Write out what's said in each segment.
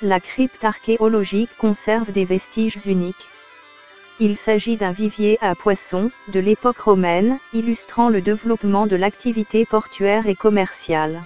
la crypte archéologique conserve des vestiges uniques. Il s'agit d'un vivier à poissons, de l'époque romaine, illustrant le développement de l'activité portuaire et commerciale.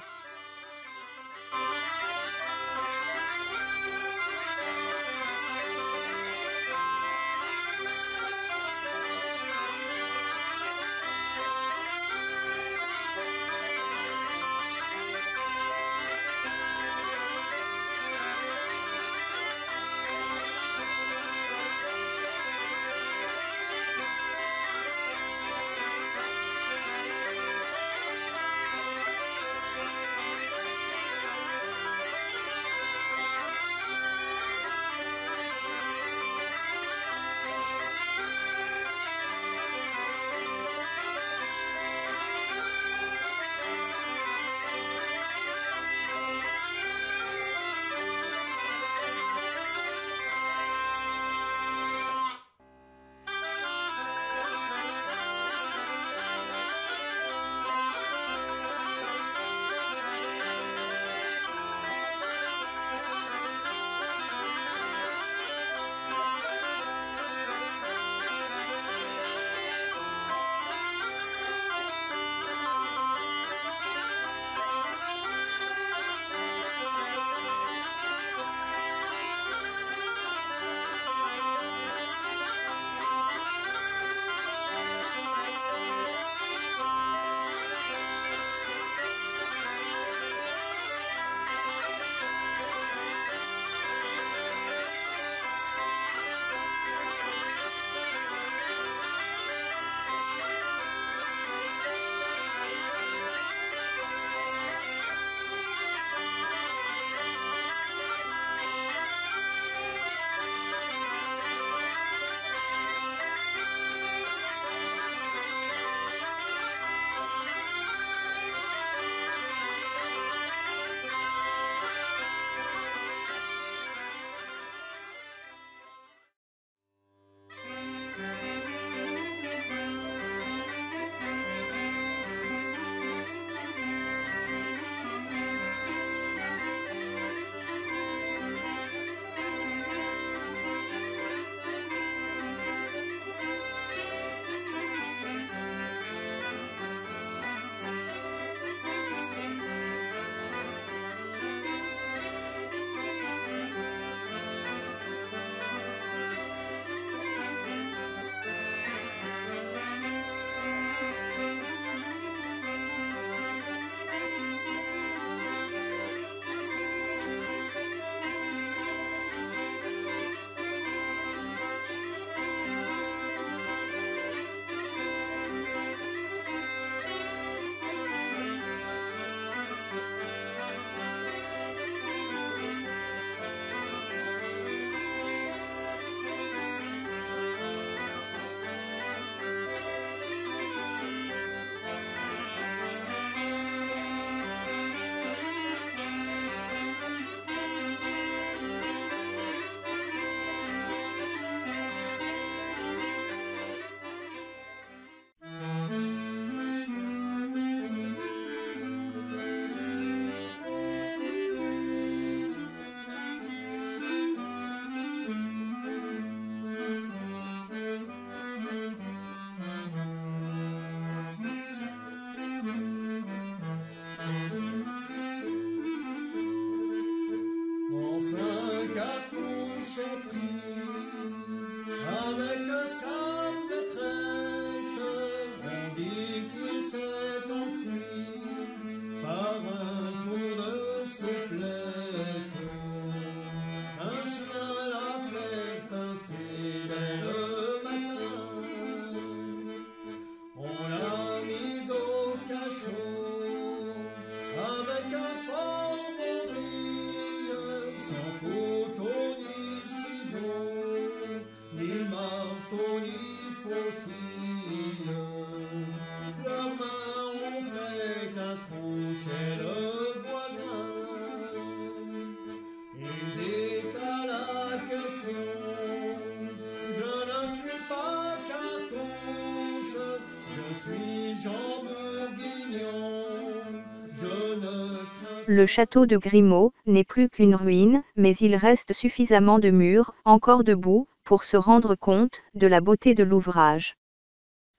Le château de Grimaud n'est plus qu'une ruine, mais il reste suffisamment de murs, encore debout, pour se rendre compte de la beauté de l'ouvrage.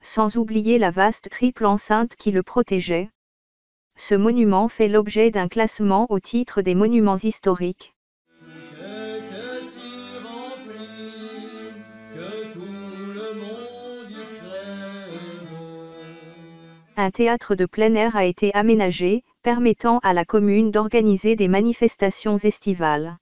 Sans oublier la vaste triple enceinte qui le protégeait. Ce monument fait l'objet d'un classement au titre des monuments historiques. Un théâtre de plein air a été aménagé, permettant à la commune d'organiser des manifestations estivales.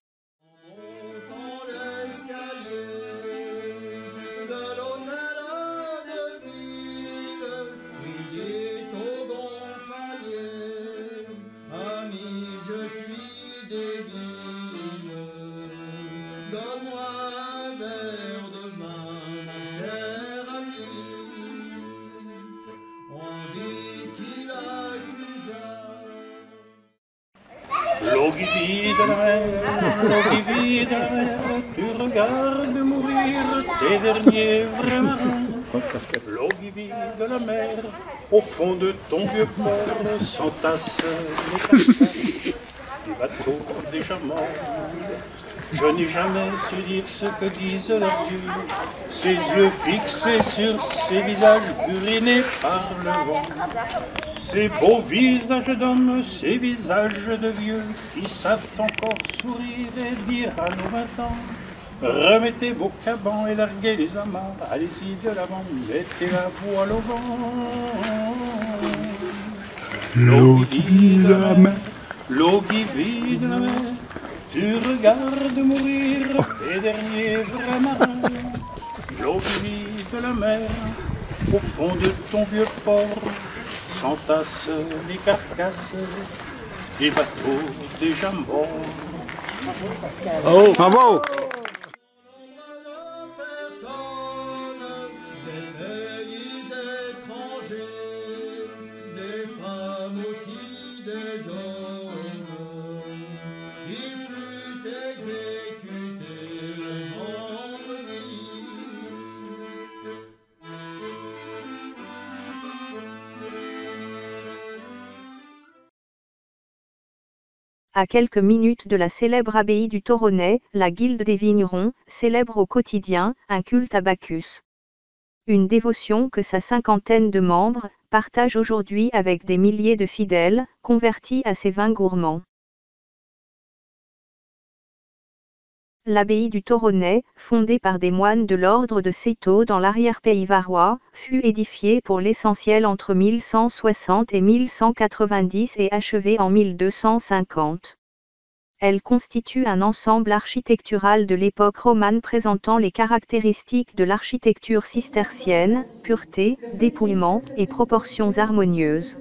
L'eau qui vide la mer, l'eau qui vide la mer, tu regardes mourir tes derniers vrais marins. L'eau qui vide la mer, au fond de ton vieux port, s'entassent les carcasses du bateau déjà mort. Je n'ai jamais su dire ce que disent leurs yeux, ces yeux fixés sur ces visages burinés par le vent. Ces beaux visages d'hommes, ces visages de vieux, qui savent encore sourire et dire à nos 20 ans, remettez vos cabans et larguez les amarres, allez-y de l'avant, mettez la voile au vent. L'eau qui vide la mer, l'eau qui vide la mer, tu regardes mourir tes derniers vrais marins. L'eau qui vide la mer, au fond de ton vieux port, s'entassent les carcasses des bateaux déjà morts. Oh, bravo! À quelques minutes de la célèbre abbaye du Toronnais, la Guilde des Vignerons célèbre au quotidien un culte à Bacchus. Une dévotion que sa cinquantaine de membres partagent aujourd'hui avec des milliers de fidèles, convertis à ces vins gourmands. L'abbaye du Toronnais, fondée par des moines de l'ordre de Cîteaux dans l'arrière-pays varois, fut édifiée pour l'essentiel entre 1160 et 1190 et achevée en 1250. Elle constitue un ensemble architectural de l'époque romane présentant les caractéristiques de l'architecture cistercienne, pureté, dépouillement et proportions harmonieuses.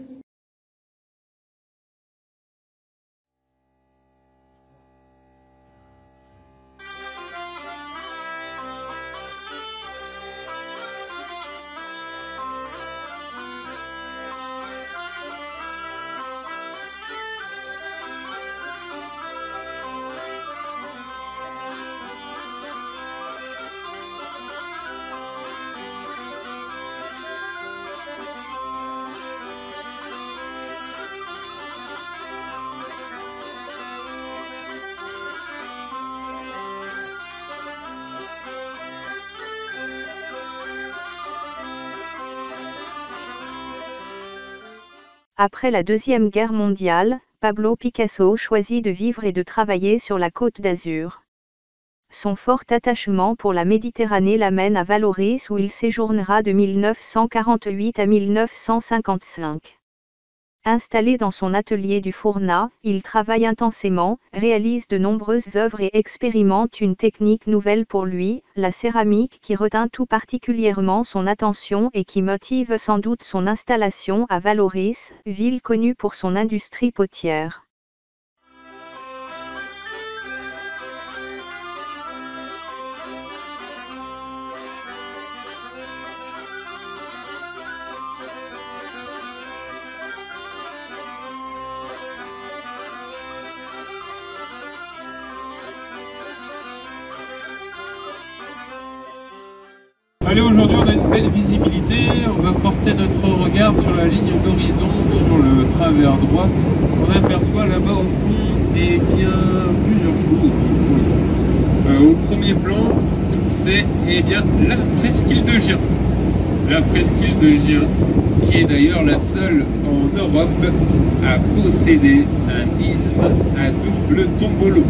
Après la Deuxième Guerre mondiale, Pablo Picasso choisit de vivre et de travailler sur la Côte d'Azur. Son fort attachement pour la Méditerranée l'amène à Vallauris où il séjournera de 1948 à 1955. Installé dans son atelier du Fournat, il travaille intensément, réalise de nombreuses œuvres et expérimente une technique nouvelle pour lui, la céramique qui retint tout particulièrement son attention et qui motive sans doute son installation à Vallauris, ville connue pour son industrie potière. Allez, aujourd'hui on a une belle visibilité, on va porter notre regard sur la ligne d'horizon, sur le travers droite, on aperçoit là-bas au fond eh bien, plusieurs choses. Au premier plan, c'est eh bien, la presqu'île de Gien. La presqu'île de Gien, qui est d'ailleurs la seule en Europe à posséder un isthme à double tombolo.